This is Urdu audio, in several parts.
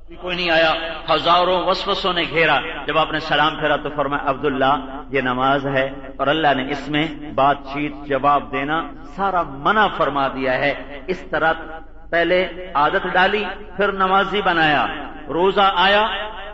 کوئی نہیں آیا، ہزاروں وسوسوں نے گھیرا، جب آپ نے سلام پھیرا تو فرمایا عبداللہ یہ نماز ہے، اور اللہ نے اس میں بات چیت جواب دینا سارا منع فرما دیا ہے۔ اس طرح پہلے عادت ڈالی، پھر نمازی بنایا، روزہ آیا،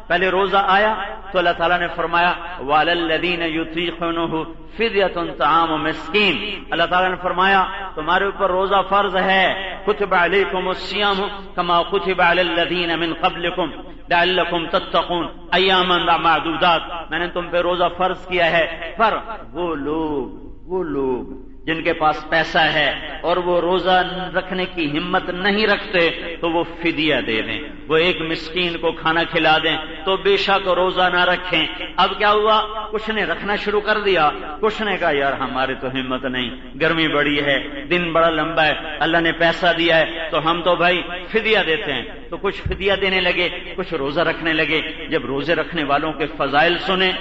پہلے روزہ آیا تو اللہ تعالیٰ نے فرمایا وَعَلَى الَّذِينَ يُطِيقُونَهُ فِدْيَةٌ طَعَامُ مِسْكِينٍ، اللہ تعالیٰ نے فرمایا تمہارے اوپر روزہ فرض ہے، كُتِبَ عَلَيْكُمُ الصِّيَامُ كَمَا كُتِبَ عَلَى الَّذِينَ مِن قَبْلِكُمْ لَعَلَّكُمْ تَتَّقُونَ أَيَّامًا مَعْدُودَاتٍ، میں نے تم پہ روزہ فرض کیا ہے، پر وہ لوگ جن کے پاس پیسہ ہے اور وہ روزہ رکھنے کی ہمت نہیں رکھتے تو وہ فدیہ دے دیں، وہ ایک مسکین کو کھانا کھلا دیں، تو بے شک روزہ نہ رکھیں۔ اب کیا ہوا، کچھ نے رکھنا شروع کر دیا، کچھ نے کہا یار ہمارے تو ہمت نہیں، گرمی بڑی ہے، دن بڑا لمبا ہے، اللہ نے پیسہ دیا ہے تو ہم تو بھائی فدیہ دیتے ہیں، تو کچھ فدیہ دینے لگے، کچھ روزہ رکھنے لگے۔ جب روزے رکھنے والوں کے فضائل سنے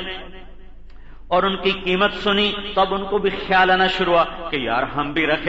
اور ان کی قیمت سنی تب ان کو بھی خیال آنا شروع ہوا کہ یار ہم بھی رکھ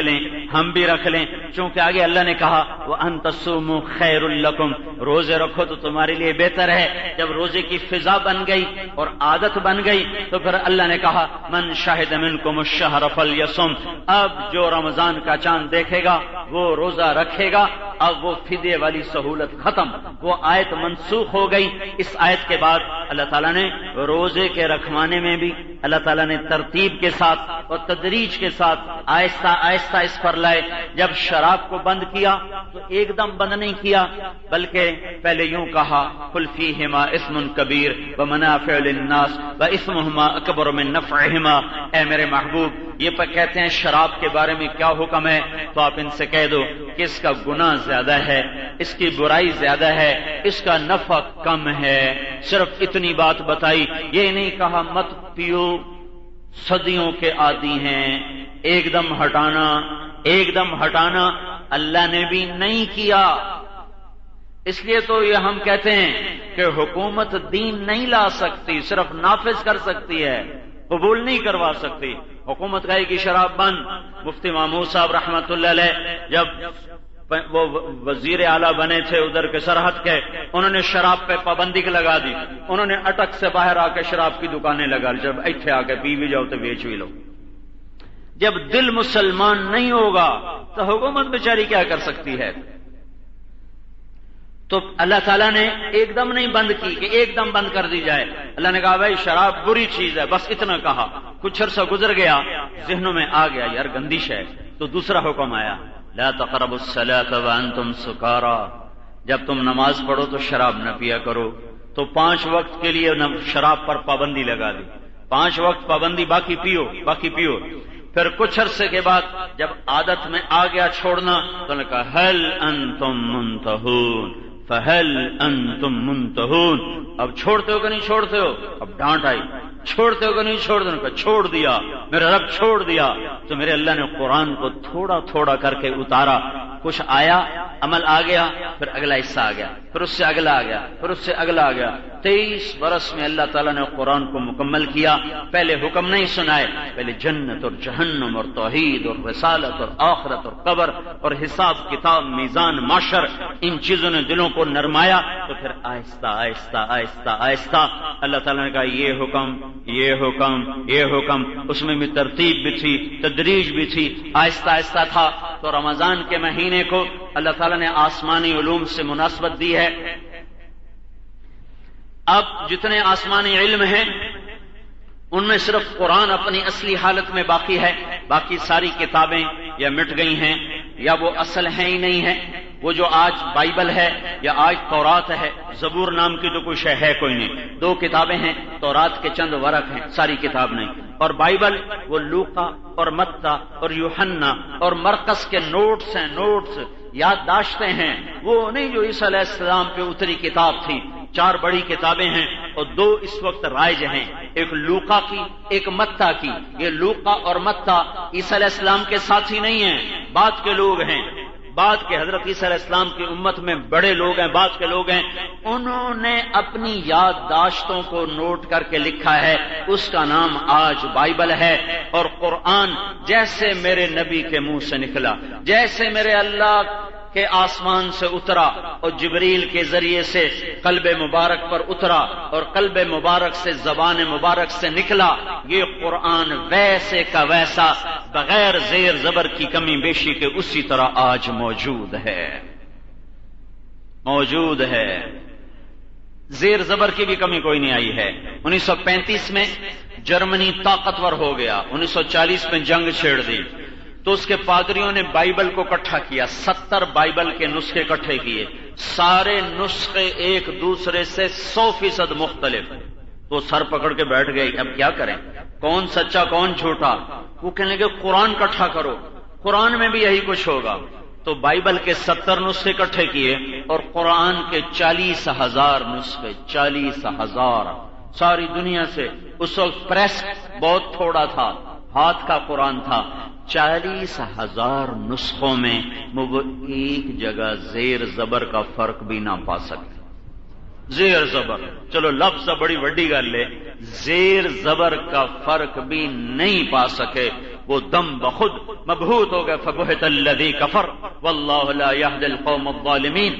لیں، چونکہ آگے اللہ نے کہا وَأَن تَصُومُوا خَيْرٌ لَكُمْ، روزے رکھو تو تمہارے لیے بہتر ہے۔ جب روزے کی فضا بن گئی اور عادت بن گئی تو پھر اللہ نے کہا مَن شَهِدَ مِنكُمُ الشَّهْرَ فَلْيَصُمْ، اب جو رمضان کا چاند دیکھے گا وہ روزہ رکھے گا۔ اب وہ فدیے والی سہولت ختم، وہ آیت منسوخ ہو گئی۔ اس آیت کے بعد اللہ تعالیٰ نے روزے کے رکھوانے میں بھی اللہ تعالیٰ نے ترتیب کے ساتھ اور تدریج کے ساتھ آہستہ آہستہ اس پر لائے۔ جب شراب کو بند کیا تو ایک دم بند نہیں کیا، بلکہ پہلے یوں کہا قُلْ فِيهِمَا اسْمٌ كَبِيرٌ وَمَنَافِعُ لِلنَّاسِ وَإِثْمُهُمَا أَكْبَرُ مِن نَفْعِهِمَا، اے میرے محبوب یہ پر کہتے ہیں شراب کے بارے میں کیا حکم ہے، تو آپ ان سے کہہ دو کہ اس کا گناہ زیادہ ہے، اس کی برائی زیادہ ہے، اس کا نفع کم ہے، صرف اتنی بات بتائی، یہ نہیں کہا مت پیو، صدیوں کے عادی ہیں، ایک دم ہٹانا اللہ نے بھی نہیں کیا۔ اس لیے تو یہ ہم کہتے ہیں کہ حکومت دین نہیں لا سکتی، صرف نافذ کر سکتی ہے، قبول نہیں کروا سکتی۔ حکومت کہے کہ شراب بند۔ مفتی مامور صاحب رحمت اللہ علیہ جب وہ وزیر اعلیٰ بنے تھے ادھر کے سرحد کے، انہوں نے شراب پہ پابندی لگا دی، انہوں نے اٹک سے باہر آ کے شراب کی دکانیں لگا لی، جب ایتھے آ کے پی بھی جاؤ تو بیچ بھی لو۔ جب دل مسلمان نہیں ہوگا تو حکومت بیچاری کیا کر سکتی ہے؟ تو اللہ تعالیٰ نے ایک دم نہیں بند کی کہ ایک دم بند کر دی جائے، اللہ نے کہا بھائی شراب بری چیز ہے، بس اتنا کہا۔ کچھ عرصہ گزر گیا، ذہنوں میں آ گیا یار گندش ہے، تو دوسرا حکم آیا لا تقربوا الصلاة وانتم سکارى، جب تم نماز پڑھو تو شراب نہ پیا کرو۔ تو 5 وقت کے لیے شراب پر پابندی لگا دی، 5 وقت پابندی، باقی پیو۔ پھر کچھ عرصے کے بعد جب عادت میں آ گیا چھوڑنا تو نے کہا هل انتم منتهون فهل انتم منتهون، اب چھوڑتے ہو کہ نہیں چھوڑتے ہو؟ اب ڈانٹ آئی، چھوڑتے ہو کہ نہیں چھوڑتے ہو؟ چھوڑ دیا، میرا رب چھوڑ دیا۔ تو میرے اللہ نے قرآن کو تھوڑا تھوڑا کر کے اتارا، کچھ آیا، عمل آ گیا، پھر اگلا حصہ آ گیا، پھر اس سے اگلا آ گیا، پھر اس سے اگلا آ گیا۔ 23 برس میں اللہ تعالیٰ نے قرآن کو مکمل کیا۔ پہلے حکم نہیں سنائے، پہلے جنت اور جہنم اور توحید اور رسالت اور آخرت اور قبر اور حساب کتاب میزان معاشر، ان چیزوں نے دلوں کو نرمایا۔ تو پھر آہستہ آہستہ آہستہ آہستہ اللہ تعالیٰ نے کہا یہ حکم، اس میں بھی ترتیب بھی تھی، تدریج بھی تھی، آہستہ آہستہ تھا۔ تو رمضان کے مہینے کو اللہ تعالیٰ نے آسمانی علوم سے مناسبت دی ہے۔ اب جتنے آسمانی علم ہیں ان میں صرف قرآن اپنی اصلی حالت میں باقی ہے، باقی ساری کتابیں یا مٹ گئی ہیں یا وہ اصل ہیں ہی نہیں ہیں۔ وہ جو آج بائبل ہے یا آج تورات ہے، زبور نام کی تو کچھ ہے کوئی نہیں، 2 کتابیں ہیں، تورات کے چند ورق ہیں، ساری کتاب نہیں۔ اور بائبل وہ لوقا اور متی اور یوحنا اور مرقس کے نوٹس ہیں، یادداشتیں ہیں، وہ نہیں جو عیسیٰ علیہ السلام پہ اتری کتاب تھی۔ 4 بڑی کتابیں ہیں اور 2 اس وقت رائج ہیں، ایک لوقا کی، ایک متی کی۔ یہ لوقا اور متی عیسیٰ علیہ السلام کے ساتھی نہیں ہیں، بعد کے لوگ ہیں، بعد کے حضرت عیسیٰ علیہ السلام کی امت میں بڑے لوگ ہیں، بعد کے لوگ ہیں، انہوں نے اپنی یادداشتوں کو نوٹ کر کے لکھا ہے، اس کا نام آج بائبل ہے۔ اور قرآن جیسے میرے نبی کے منہ سے نکلا، جیسے میرے اللہ کہ آسمان سے اترا اور جبریل کے ذریعے سے قلب مبارک پر اترا اور قلب مبارک سے زبان مبارک سے نکلا، یہ قرآن ویسے کا ویسا بغیر زیر زبر کی کمی بیشی کے اسی طرح آج موجود ہے، موجود ہے، زیر زبر کی بھی کمی کوئی نہیں آئی ہے۔ 1935 میں جرمنی طاقتور ہو گیا، 1940 میں جنگ چھیڑ دی تو اس کے پادریوں نے بائبل کو اکٹھا کیا، 70 بائبل کے نسخے اکٹھے کیے، سارے نسخے ایک دوسرے سے 100% مختلف، تو سر پکڑ کے بیٹھ گئے اب کیا کریں، کون سچا کون جھوٹا؟ وہ کہنے لگے قرآن اکٹھا کرو، قرآن میں بھی یہی کچھ ہوگا، تو بائبل کے 70 نسخے اکٹھے کیے اور قرآن کے 40,000 نسخے، 40,000 ساری دنیا سے، اس وقت پریس بہت تھوڑا تھا، ہاتھ کا قرآن تھا، 40,000 نسخوں میں وہ ایک جگہ زیر زبر کا فرق بھی نہ پا سکتے، زیر زبر چلو لفظ بڑی وڈی گل ہے، زیر زبر کا فرق بھی نہیں پا سکے، وہ دم بخود مبہوت ہو گئے، فبہت الذی کفر واللہ لا یہدی القوم الظالمین۔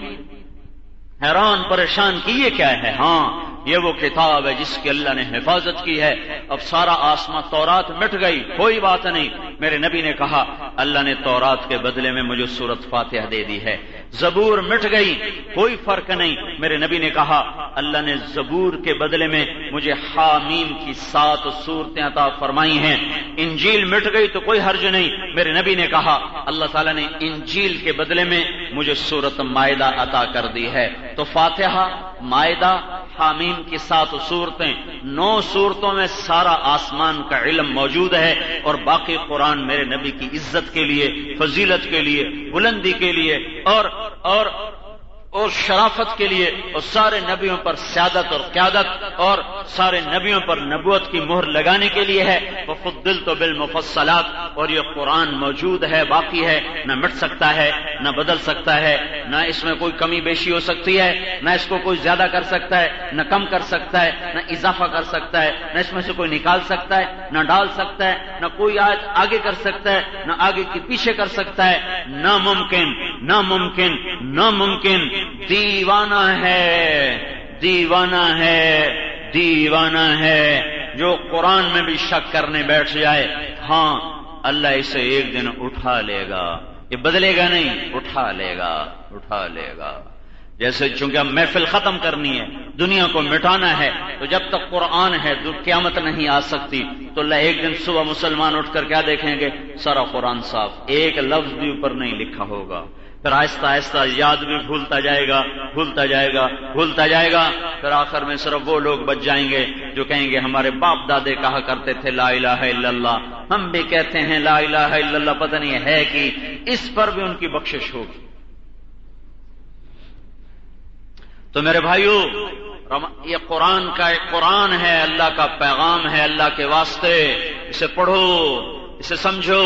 حیران پریشان کی یہ کیا ہے؟ ہاں یہ وہ کتاب ہے جس کی اللہ نے حفاظت کی ہے، اب سارا آسمان، تورات مٹ گئی کوئی بات نہیں، میرے نبی نے کہا اللہ نے تورات کے بدلے میں مجھے سورۃ فاتحہ دے دی ہے، زبور مٹ گئی کوئی فرق نہیں، میرے نبی نے کہا اللہ نے زبور کے بدلے میں مجھے حامیم کی 7 سورتیں عطا فرمائی ہیں، انجیل مٹ گئی تو کوئی حرج نہیں، میرے نبی نے کہا اللہ تعالیٰ نے انجیل کے بدلے میں مجھے سورۃ مائدہ عطا کر دی ہے، تو فاتحہ، مائدہ، حامیم کی 7 صورتیں، 9 صورتوں میں سارا آسمان کا علم موجود ہے، اور باقی قرآن میرے نبی کی عزت کے لیے، فضیلت کے لیے، بلندی کے لیے اور شرافت کے لیے، اور سارے نبیوں پر سیادت اور قیادت اور سارے نبیوں پر نبوت کی مہر لگانے کے لیے ہے۔ وفضلت بالمفصلات، اور یہ قرآن موجود ہے، باقی ہے، نہ مٹ سکتا ہے، نہ بدل سکتا ہے، نہ اس میں کوئی کمی بیشی ہو سکتی ہے، نہ اس کو کوئی زیادہ کر سکتا ہے، نہ کم کر سکتا ہے، نہ اضافہ کر سکتا ہے، نہ اس میں سے کوئی نکال سکتا ہے، نہ ڈال سکتا ہے، نہ کوئی آیت آگے کر سکتا ہے، نہ آگے کی پیچھے کر سکتا ہے، ناممکن، ناممکن، ناممکن، دیوانہ ہے، دیوانہ ہے، دیوانہ ہے جو قرآن میں بھی شک کرنے بیٹھ جائے۔ ہاں اللہ اسے ایک دن اٹھا لے گا، یہ بدلے گا نہیں، اٹھا لے گا، اٹھا لے گا۔ جیسے چونکہ اب محفل ختم کرنی ہے، دنیا کو مٹانا ہے، تو جب تک قرآن ہے قیامت نہیں آ سکتی، تو اللہ ایک دن صبح مسلمان اٹھ کر کیا دیکھیں گے؟ سارا قرآن صاف، ایک لفظ بھی اوپر نہیں لکھا ہوگا، پھر آہستہ آہستہ یاد بھی بھولتا جائے گا، بھولتا جائے گا، بھولتا جائے گا، پھر آخر میں صرف وہ لوگ بچ جائیں گے جو کہیں گے ہمارے باپ دادے کہا کرتے تھے لا الہ الا اللہ، ہم بھی کہتے ہیں لا الہ الا اللہ، پتہ نہیں ہے کہ اس پر بھی ان کی بخشش ہوگی۔ تو میرے بھائیو، یہ قرآن کا ایک قرآن ہے، اللہ کا پیغام ہے، اللہ کے واسطے اسے پڑھو، اسے سمجھو،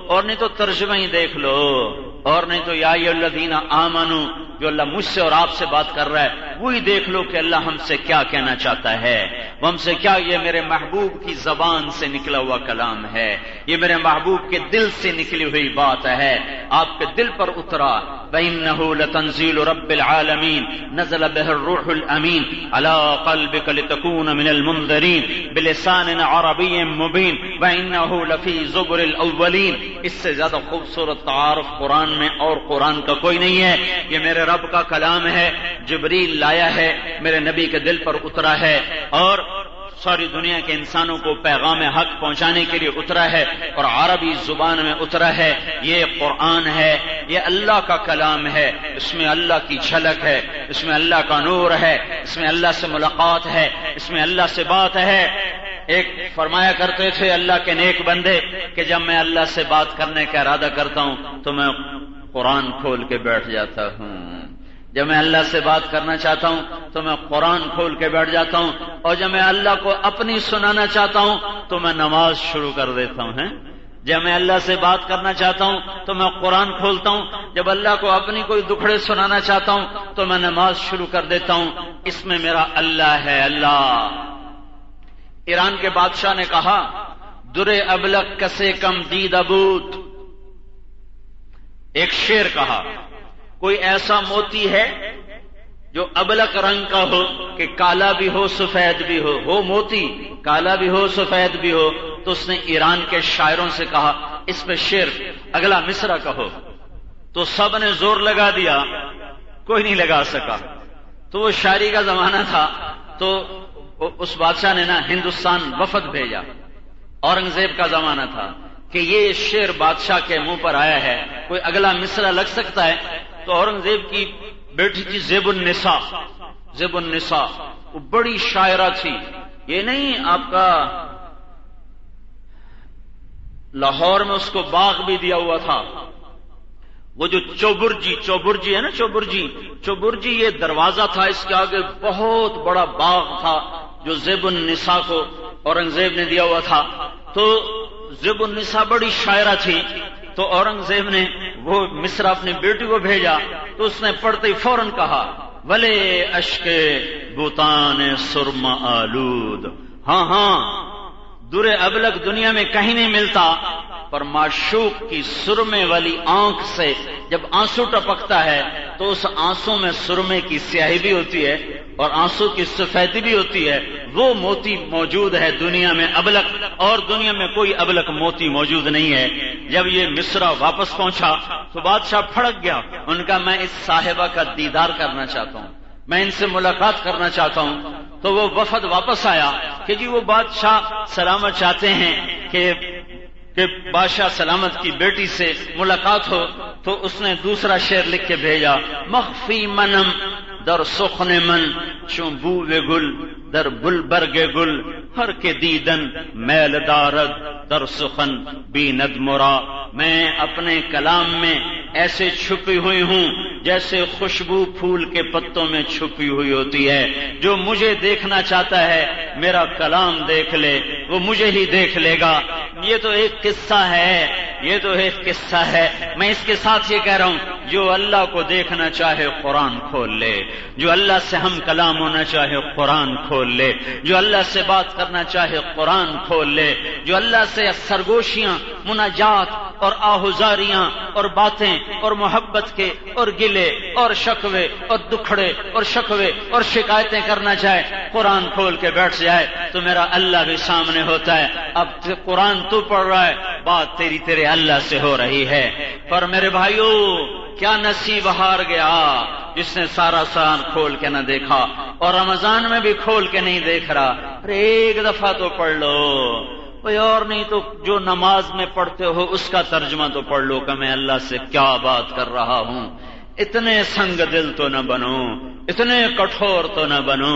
اور نہیں تو ترجمہ ہی دیکھ لو، اور نہیں تو یا ایھا الذین آمنو جو اللہ مجھ سے اور آپ سے بات کر رہا ہے وہی دیکھ لو کہ اللہ ہم سے کیا کہنا چاہتا ہے، وہ ہم سے کیا، یہ میرے محبوب کی زبان سے نکلا ہوا کلام ہے، یہ میرے محبوب کے دل سے نکلی ہوئی بات ہے، آپ کے دل پر اترا۔ وَإِنَّهُ لَتَنزِيلُ رَبِّ الْعَالَمِينَ نَزَلَ بِهِ الرُّوحُ الْأَمِينُ عَلَى قَلْبِكَ لِتَكُونَ مِنَ الْمُنذِرِينَ بِلِسَانٍ عَرَبِيٍّ مُبِينٍ وَإِنَّهُ لَفِي زُبُرِ الْأَوَّلِينَ۔ اس سے زیادہ خوبصورت تعارف قرآن میں اور قرآن کا کوئی نہیں ہے، یہ میرے رب کا کلام ہے، جبریل لایا ہے، میرے نبی کے دل پر اترا ہے، اور ساری دنیا کے انسانوں کو پیغام حق پہنچانے کے لیے اترا ہے، اور عربی زبان میں اترا ہے۔ یہ قرآن ہے، یہ اللہ کا کلام ہے، اس میں اللہ کی جھلک ہے، اس میں اللہ کا نور ہے، اس میں اللہ سے ملاقات ہے، اس میں اللہ سے بات ہے۔ ایک فرمایا کرتے تھے اللہ کے نیک بندے کہ جب میں اللہ سے بات کرنے کا ارادہ کرتا ہوں تو میں قرآن کھول کے بیٹھ جاتا ہوں، جب میں اللہ سے بات کرنا چاہتا ہوں تو میں قرآن کھول کے بیٹھ جاتا ہوں، اور جب میں اللہ کو اپنی سنانا چاہتا ہوں تو میں نماز شروع کر دیتا ہوں۔ جب میں اللہ سے بات کرنا چاہتا ہوں تو میں قرآن کھولتا ہوں، جب اللہ کو اپنی کوئی دکھڑے سنانا چاہتا ہوں تو میں نماز شروع کر دیتا ہوں۔ اس میں میرا اللہ ہے، اللہ۔ ایران کے بادشاہ نے کہا درے ابلغ کسے کم دید ابوت، ایک شعر کہا، کوئی ایسا موتی ہے جو ابلق رنگ کا ہو کہ کالا بھی ہو سفید بھی ہو موتی کالا بھی ہو سفید بھی ہو؟ تو اس نے ایران کے شاعروں سے کہا اس پہ شعر اگلا مصرع کہو، تو سب نے زور لگا دیا، کوئی نہیں لگا سکا۔ تو وہ شاعری کا زمانہ تھا، تو اس بادشاہ نے نا ہندوستان وفد بھیجا، اورنگزیب کا زمانہ تھا کہ یہ شعر بادشاہ کے منہ پر آیا ہے، کوئی اگلا مصرع لگ سکتا ہے؟ تو اورنگزیب کی بیٹی تھی زیب النساء، وہ بڑی شاعرہ تھی، یہ نہیں آپ کا لاہور میں اس کو باغ بھی دیا ہوا تھا، وہ جو چوبرجی ہے نا، چوبرجی یہ دروازہ تھا، اس کے آگے بہت بڑا باغ تھا جو زیب النساء کو اورنگزیب نے دیا ہوا تھا۔ تو زیب النساء بڑی شاعرہ تھی، تو اورنگزیب نے وہ مصرع اپنی بیٹی کو بھیجا، تو اس نے پڑھتے ہی فوراً کہا ولے اشک بوتان سرم آلود۔ ہاں در ابلق دنیا میں کہیں نہیں ملتا، پر معشوق کی سرمے والی آنکھ سے جب آنسو ٹپکتا ہے تو اس آنسو میں سرمے کی سیاہی بھی ہوتی ہے اور آنسو کی سفیدی بھی ہوتی ہے، وہ موتی موجود ہے دنیا میں ابلق، اور دنیا میں کوئی ابلق موتی موجود نہیں ہے۔ جب یہ مصرع واپس پہنچا تو بادشاہ پھڑک گیا، ان کا میں اس صاحبہ کا دیدار کرنا چاہتا ہوں، میں ان سے ملاقات کرنا چاہتا ہوں۔ تو وہ وفد واپس آیا کہ جی وہ بادشاہ سلامت چاہتے ہیں کہ بادشاہ سلامت کی بیٹی سے ملاقات ہو، تو اس نے دوسرا شعر لکھ کے بھیجا مخفی منم در سخن من چون بو گل در بل برگ گل ہر کے دیدن میل دارد در سخن بیند مرا۔ میں اپنے کلام میں ایسے چھپی ہوئی ہوں جیسے خوشبو پھول کے پتوں میں چھپی ہوئی ہوتی ہے، جو مجھے دیکھنا چاہتا ہے میرا کلام دیکھ لے، وہ مجھے ہی دیکھ لے گا۔ یہ تو ایک قصہ ہے، میں اس کے ساتھ یہ کہہ رہا ہوں جو اللہ کو دیکھنا چاہے قرآن کھول لے، جو اللہ سے ہم کلام ہونا چاہے قرآن کھول لے، جو اللہ سے بات کرنا چاہے قرآن کھول لے، جو اللہ سے سرگوشیاں مناجات اور آہوزاریاں اور باتیں اور محبت کے اور گلے اور شکوے اور دکھڑے اور شکوے اور شکایتیں کرنا چاہے قرآن کھول کے بیٹھ جائے تو میرا اللہ بھی سامنے ہوتا ہے۔ اب قرآن تو پڑھ رہا ہے، بات تیرے اللہ سے ہو رہی ہے۔ پر میرے بھائیو کیا نصیب ہار گیا جس نے سارا سال کھول کے نہ دیکھا اور رمضان میں بھی کھول کے نہیں دیکھ رہا۔ ارے ایک دفعہ تو پڑھ لو، کوئی اور نہیں تو جو نماز میں پڑھتے ہو اس کا ترجمہ تو پڑھ لو کہ میں اللہ سے کیا بات کر رہا ہوں۔ اتنے سنگ دل تو نہ بنو، اتنے کٹھور تو نہ بنو۔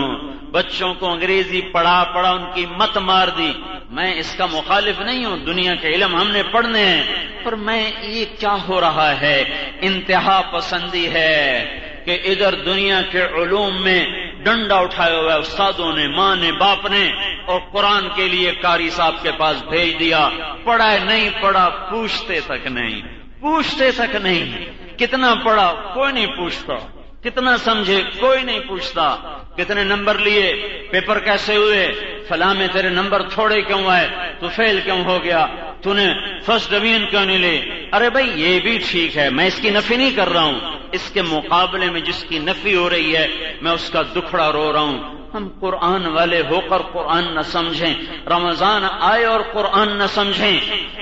بچوں کو انگریزی پڑھا ان کی مت مار دی، میں اس کا مخالف نہیں ہوں، دنیا کے علم ہم نے پڑھنے ہیں، پر میں یہ کیا ہو رہا ہے، انتہا پسندی ہے کہ ادھر دنیا کے علوم میں ڈنڈا اٹھایا ہوا ہے استادوں نے، ماں نے، باپ نے، اور قرآن کے لیے قاری صاحب کے پاس بھیج دیا، پڑھا نہیں پڑھا پوچھتے تک نہیں، کتنا پڑھا کوئی نہیں پوچھتا، کتنا سمجھے کوئی نہیں پوچھتا، کتنے نمبر لیے، پیپر کیسے ہوئے، فلاں میں تیرے نمبر تھوڑے کیوں آئے، تو فیل کیوں ہو گیا، تو نے فرسٹ ڈویژن کیوں نہیں لے۔ ارے بھائی یہ بھی ٹھیک ہے، میں اس کی نفی نہیں کر رہا ہوں، اس کے مقابلے میں جس کی نفی ہو رہی ہے میں اس کا دکھڑا رو رہا ہوں۔ ہم قرآن والے ہو کر قرآن نہ سمجھیں، رمضان آئے اور قرآن نہ سمجھیں۔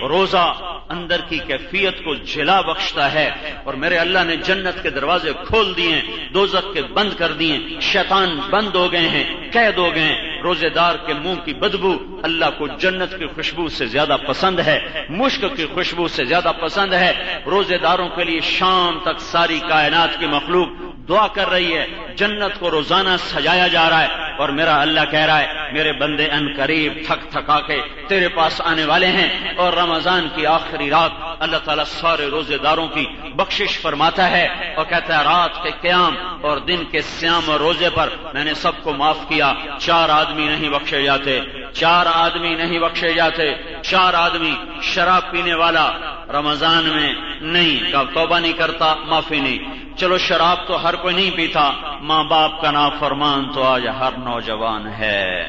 روزہ اندر کی کیفیت کو جلا بخشتا ہے، اور میرے اللہ نے جنت کے دروازے کھول دیے، دوزخ کے بند کر دیے، شیطان بند ہو گئے ہیں، قید ہو گئے ہیں۔ روزے دار کے منہ کی بدبو اللہ کو جنت کی خوشبو سے زیادہ پسند ہے، مشک کی خوشبو سے زیادہ پسند ہے۔ روزے داروں کے لیے شام تک ساری کائنات کی مخلوق دعا کر رہی ہے، جنت کو روزانہ سجایا جا رہا ہے، اور میرا اللہ کہہ رہا ہے میرے بندے ان قریب تھک تھکا کے تیرے پاس آنے والے ہیں۔ اور رمضان کی آخری رات اللہ تعالیٰ سارے روزے داروں کی بخشش فرماتا ہے اور کہتا ہے رات کے قیام اور دن کے صیام اور روزے پر میں نے سب کو معاف کیا۔ 4 آدمی نہیں بخشے جاتے، 4 آدمی نہیں بخشے جاتے، 4 آدمی شراب پینے والا رمضان میں نہیں، کا توبہ نہیں کرتا، معافی نہیں۔ چلو شراب تو ہر کوئی نہیں پیتا، ماں باپ کا نافرمان تو آج ہر نوجوان ہے،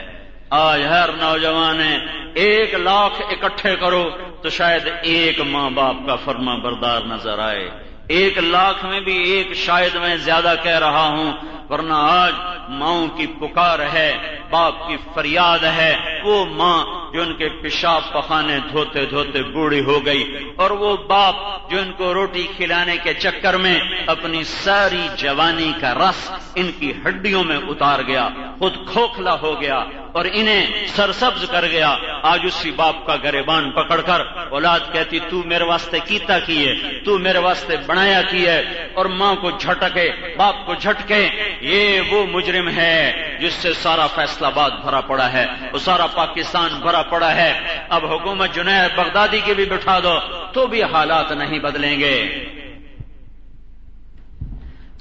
آج ہر نوجوان ہے۔ 1 لاکھ اکٹھے کرو تو شاید 1 ماں باپ کا فرما بردار نظر آئے، 1,00,000 میں بھی 1 شاید میں زیادہ کہہ رہا ہوں، ورنہ آج ماؤں کی پکار ہے، باپ کی فریاد ہے، وہ ماں جو ان کے پیشاب پخانے دھوتے دھوتے بوڑھی ہو گئی، اور وہ باپ جو ان کو روٹی کھلانے کے چکر میں اپنی ساری جوانی کا رس ان کی ہڈیوں میں اتار گیا، خود کھوکھلا ہو گیا اور انہیں سرسبز کر گیا۔ آج اسی باپ کا گریبان پکڑ کر اولاد کہتی تو میرے واسطے کیتا کی ہے، تو میرے واسطے بنایا کی ہے، اور ماں کو جھٹکے، باپ کو جھٹکے۔ یہ وہ مجرم ہے جس سے سارا فیصل آباد بھرا پڑا ہے، وہ سارا پاکستان بھرا پڑا ہے۔ اب حکومت جنید بغدادی کی بھی بٹھا دو تو بھی حالات نہیں بدلیں گے۔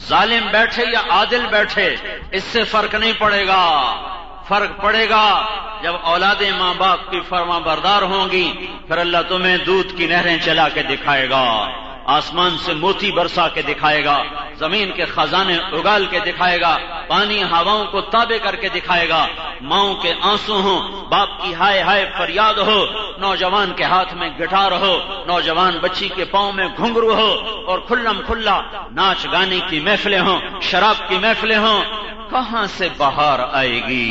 ظالم بیٹھے یا عادل بیٹھے اس سے فرق نہیں پڑے گا، فرق پڑے گا جب اولادیں ماں باپ کی فرما بردار ہوں گی، پھر اللہ تمہیں دودھ کی نہریں چلا کے دکھائے گا، آسمان سے موتی برسا کے دکھائے گا، زمین کے خزانے اگال کے دکھائے گا، پانی ہواؤں کو تابع کر کے دکھائے گا۔ ماؤں کے آنسو ہوں، باپ کی ہائے ہائے فریاد ہو، نوجوان کے ہاتھ میں گٹار ہو، نوجوان بچی کے پاؤں میں گھنگرو ہو، اور کھلم کھلا ناچ گانے کی محفلیں ہوں، شراب کی محفلیں ہوں، کہاں سے بہار آئے گی؟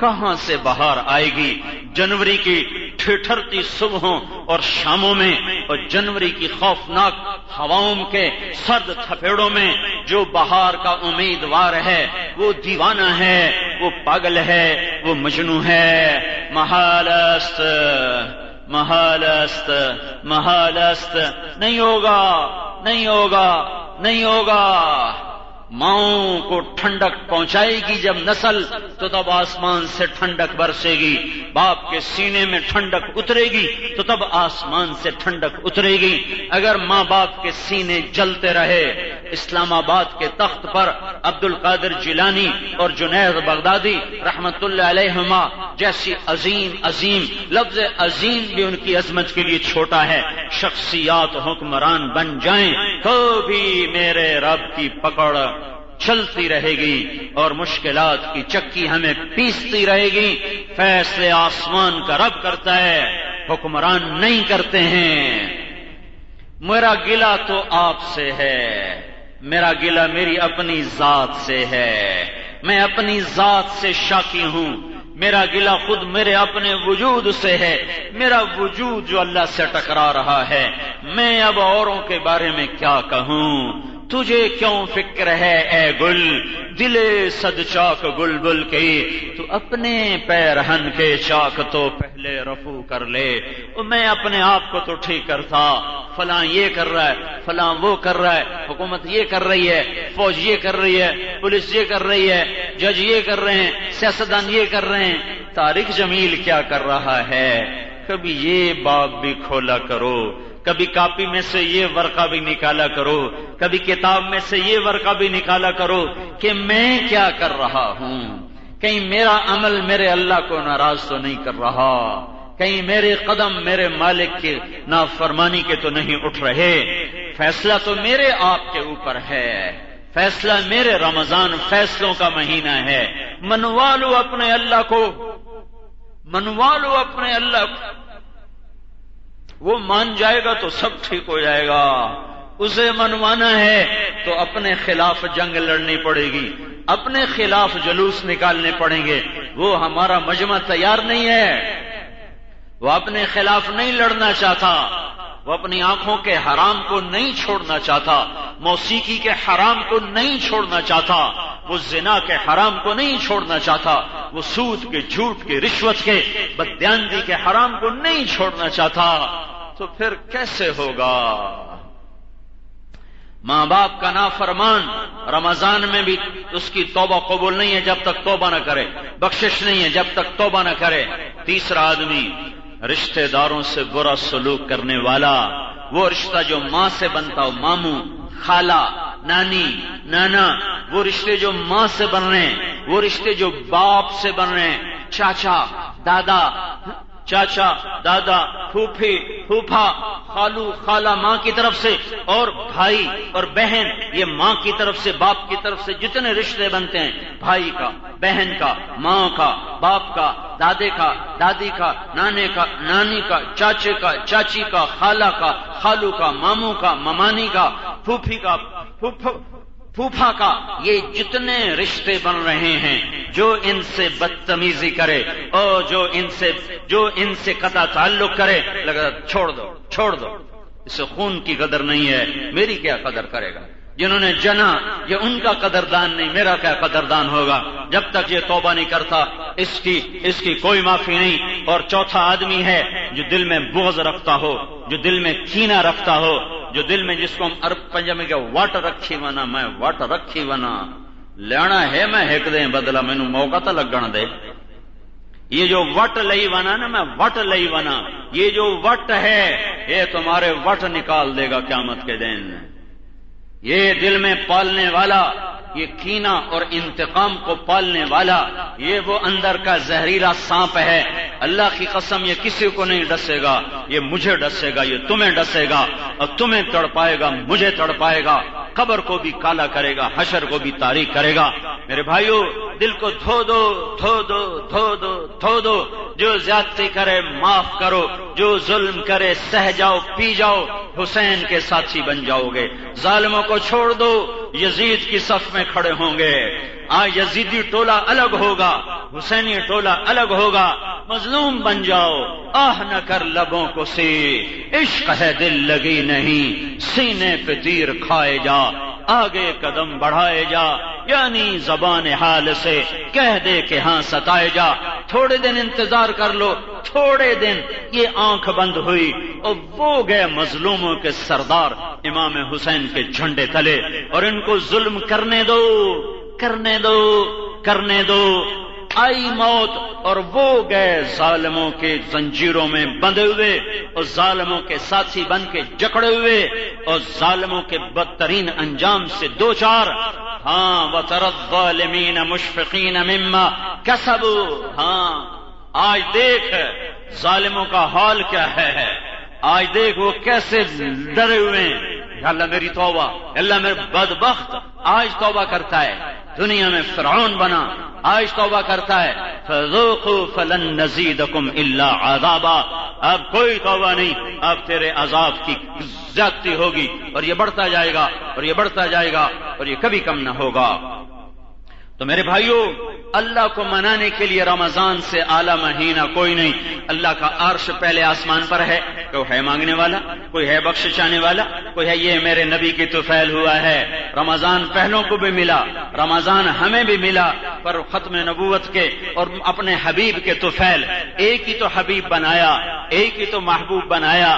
کہاں سے بہار آئے گی؟ جنوری کی ٹھٹھرتی صبحوں اور شاموں میں، اور جنوری کی خوفناک ہواؤں کے سرد تھپیڑوں میں جو بہار کا امیدوار ہے وہ دیوانہ ہے، وہ پاگل ہے، وہ مجنوں ہے۔ محال است، محال است، محال است، نہیں ہوگا، نہیں ہوگا، نہیں ہوگا۔ ماؤں کو ٹھنڈک پہنچائے گی جب نسل، تو تب آسمان سے ٹھنڈک برسے گی۔ باپ کے سینے میں ٹھنڈک اترے گی تو تب آسمان سے ٹھنڈک اترے گی۔ اگر ماں باپ کے سینے جلتے رہے، اسلام آباد کے تخت پر عبد القادر جیلانی اور جنید بغدادی رحمت اللہ علیہما جیسی عظیم عظیم، لفظ عظیم بھی ان کی عظمت کے لیے چھوٹا ہے، شخصیات حکمران بن جائیں تو بھی میرے رب کی پکڑ چلتی رہے گی اور مشکلات کی چکی ہمیں پیستی رہے گی۔ فیصلے آسمان کا رب کرتا ہے، حکمران نہیں کرتے ہیں۔ میرا گلہ تو آپ سے ہے، میرا گلہ میری اپنی ذات سے ہے، میں اپنی ذات سے شاکی ہوں، میرا گلہ خود میرے اپنے وجود سے ہے، میرا وجود جو اللہ سے ٹکرا رہا ہے۔ میں اب اوروں کے بارے میں کیا کہوں؟ تجھے کیوں فکر ہے اے گل، دلے صد چاک بلبل کی، تو اپنے پیرہن کے چاک تو پہلے رفو کر لے۔ میں اپنے آپ کو تو ٹھیک کرتا، فلاں یہ کر رہا ہے، فلاں وہ کر رہا ہے، حکومت یہ کر رہی ہے، فوج یہ کر رہی ہے، پولیس یہ کر رہی ہے، جج یہ کر رہے ہیں، سیاستدان یہ کر رہے ہیں، طارق جمیل کیا کر رہا ہے؟ کبھی یہ باب بھی کھولا کرو، کبھی کاپی میں سے یہ ورقہ بھی نکالا کرو، کبھی کتاب میں سے یہ ورقہ بھی نکالا کرو کہ میں کیا کر رہا ہوں۔ کہیں میرا عمل میرے اللہ کو ناراض تو نہیں کر رہا، کہیں میرے قدم میرے مالک کی نافرمانی کے تو نہیں اٹھ رہے۔ فیصلہ تو میرے آپ کے اوپر ہے، فیصلہ میرے رمضان فیصلوں کا مہینہ ہے۔ منوا لو اپنے اللہ کو، منوا لو اپنے اللہ کو، وہ مان جائے گا تو سب ٹھیک ہو جائے گا۔ اسے منوانا ہے تو اپنے خلاف جنگ لڑنی پڑے گی، اپنے خلاف جلوس نکالنے پڑیں گے۔ وہ ہمارا مجمع تیار نہیں ہے، وہ اپنے خلاف نہیں لڑنا چاہتا، وہ اپنی آنکھوں کے حرام کو نہیں چھوڑنا چاہتا، موسیقی کے حرام کو نہیں چھوڑنا چاہتا، وہ زنا کے حرام کو نہیں چھوڑنا چاہتا، وہ سود کے، جھوٹ کے، رشوت کے، بددیانتی کے حرام کو نہیں چھوڑنا چاہتا۔ تو پھر کیسے ہوگا؟ ماں باپ کا نافرمان رمضان میں بھی اس کی توبہ قبول نہیں ہے جب تک توبہ نہ کرے، بخشش نہیں ہے جب تک توبہ نہ کرے۔ تیسرا آدمی رشتہ داروں سے برا سلوک کرنے والا، وہ رشتہ جو ماں سے بنتا ہو، ماموں، خالہ، نانی، نانا، وہ رشتے جو ماں سے بن رہے ہیں، وہ رشتے جو باپ سے بن رہے ہیں، چاچا، دادا، چاچا، دادا، پھوپھی، پھوپھا، خالو، خالہ ماں کی طرف سے، اور بھائی اور بہن، یہ ماں کی طرف سے، باپ کی طرف سے جتنے رشتے بنتے ہیں، بھائی کا، بہن کا، ماں کا، باپ کا، دادے کا، دادی کا، نانے کا، نانی کا، چاچے کا، چاچی کا، خالہ کا، خالو کا، ماموں کا، ممانی کا، پھوپھا کا، یہ جتنے رشتے بن رہے ہیں، جو ان سے بدتمیزی کرے اور جو ان سے قطع تعلق کرے، لگا چھوڑ دو، اسے خون کی قدر نہیں ہے، میری کیا قدر کرے گا؟ جنہوں نے جنا یہ ان کا قدردان نہیں، میرا کیا قدردان ہوگا؟ جب تک یہ توبہ نہیں کرتا اس کی کوئی معافی نہیں۔ اور چوتھا آدمی ہے جو دل میں بغض رکھتا ہو، جو دل میں کینہ رکھتا ہو، جو دل میں، جس کو ہم عرب پنجابی کے واٹ رکھی ونا، میں واٹ رکھی ونا، لینا ہے میں ہک دیں بدلا، مینو موقع تو لگن دے۔ یہ جو وٹ لئی ونا نا، میں وٹ لئی ونا، یہ جو وٹ ہے یہ تمہارے وٹ نکال دے گا قیامت کے دن۔ یہ دل میں پالنے والا، یہ کینہ اور انتقام کو پالنے والا، یہ وہ اندر کا زہریلا سانپ ہے۔ اللہ کی قسم یہ کسی کو نہیں ڈسے گا، یہ مجھے ڈسے گا، یہ تمہیں ڈسے گا، اور تمہیں تڑپائے گا، مجھے تڑپائے گا، قبر کو بھی کالا کرے گا، حشر کو بھی تاریک کرے گا۔ میرے بھائیو، دل کو دھو دو، جو زیادتی کرے معاف کرو، جو ظلم کرے سہ جاؤ، پی جاؤ، حسین کے ساتھی بن جاؤ گے۔ ظالموں کو چھوڑ دو، یزید کی صف میں کھڑے ہوں گے۔ آج یزیدی ٹولہ الگ ہوگا، حسینی ٹولہ الگ ہوگا۔ مظلوم بن جاؤ، آہ نہ کر لبوں کو سی، عشق ہے دل لگی نہیں، سینے پہ تیر کھائے جا، آگے قدم بڑھائے جا، یعنی زبان حال سے کہہ دے کہ ہاں ستائے جا۔ تھوڑے دن انتظار کر لو، تھوڑے دن۔ یہ آنکھ بند ہوئی اور وہ گئے مظلوموں کے سردار امام حسین کے جھنڈے تلے، اور ان کو ظلم کرنے دو۔ آئی موت اور وہ گئے ظالموں کے زنجیروں میں بندھے ہوئے، اور ظالموں کے ساتھی بن کے جکڑے ہوئے، اور ظالموں کے بدترین انجام سے دو چار۔ ہاں وَتَرَى الظَّالِمِينَ مُشْفِقِينَ مِمَّا كَسَبُوا۔ ہاں آج دیکھ ظالموں کا حال کیا ہے، آج دیکھ وہ کیسے ڈرے ہوئے ہیں۔ اللہ میری توبہ، اللہ میرے بدبخت آج توبہ کرتا ہے، دنیا میں فرعون بنا، آج توبہ کرتا ہے۔ فَذُوقُوا فَلَن نَّزِيدَكُمْ إِلَّا عَذَابًا۔ اب کوئی توبہ نہیں، اب تیرے عذاب کی زیادتی ہوگی، اور یہ بڑھتا جائے گا، اور یہ بڑھتا جائے گا، اور یہ کبھی کم نہ ہوگا۔ تو میرے بھائیوں، اللہ کو منانے کے لیے رمضان سے اعلیٰ مہینہ کوئی نہیں۔ اللہ کا عرش پہلے آسمان پر ہے، کوئی ہے مانگنے والا، کوئی ہے بخش چاہنے والا، کوئی ہے یہ میرے نبی کی طفیل ہوا ہے۔ رمضان پہلوں کو بھی ملا، رمضان ہمیں بھی ملا، پر ختم نبوت کے اور اپنے حبیب کے طفیل، ایک ہی تو حبیب بنایا، ایک ہی تو محبوب بنایا،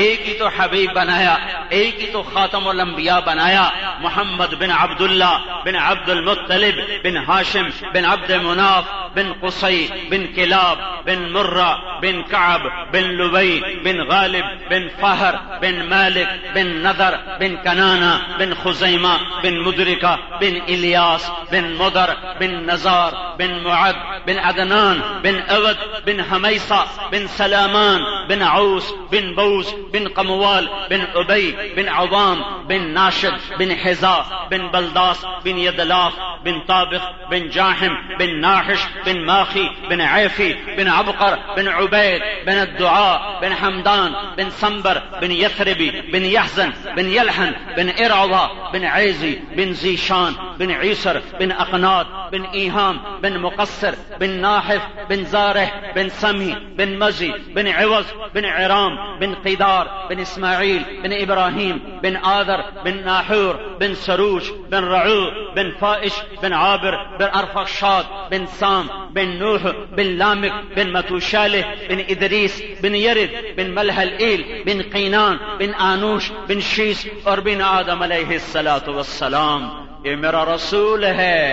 ایک ہی تو حبیب بنایا، ایک ہی تو خاتم الانبیاء بنایا، محمد بن عبداللہ بن عبد المطلب بن ہاشم بن عبد مناف بن قصی بن کلاب بن مرہ بن کعب بن لبی بن غالب بن فہر بن مالک بن نضر بن کنانہ بن خزیمہ بن مدرکہ بن الیاس بن مدر بن نزار بن معد بن عدنان بن عود بن حمیصہ بن سلامان بن عوس بن بوس بن قموال بن ابی بن عوام بن ناشد بن حذاء بن بلداس بن یدلاف بن طابق بن جاحم بن ناحش بن ماخی بن عیفی بن عبقر بن عبید بن الدعاء بن حمدان بن سنبر بن یثربی بن یحزن بن یلحن بن ارعوہ بن عیزی بن زیشان بن عیسر بن اقناد بن ایہام بن مقصر بن ناحف بن زارح بن سمی بن مزی بن عوض بن عرام بن قیدار بن اسماعیل بن ابراہیم بن آذر بن ناحور بن سروج بن رعو بن فائش بن عابر بن ارفخشاد بن سام بن نوح بن لامک بن متوشالح بن ادریس بن یرد بن ملح الایل بن قینان بن آنوش بن شیس اور بن آدم علیہ الصلاۃ والسلام۔ یہ میرا رسول ہے،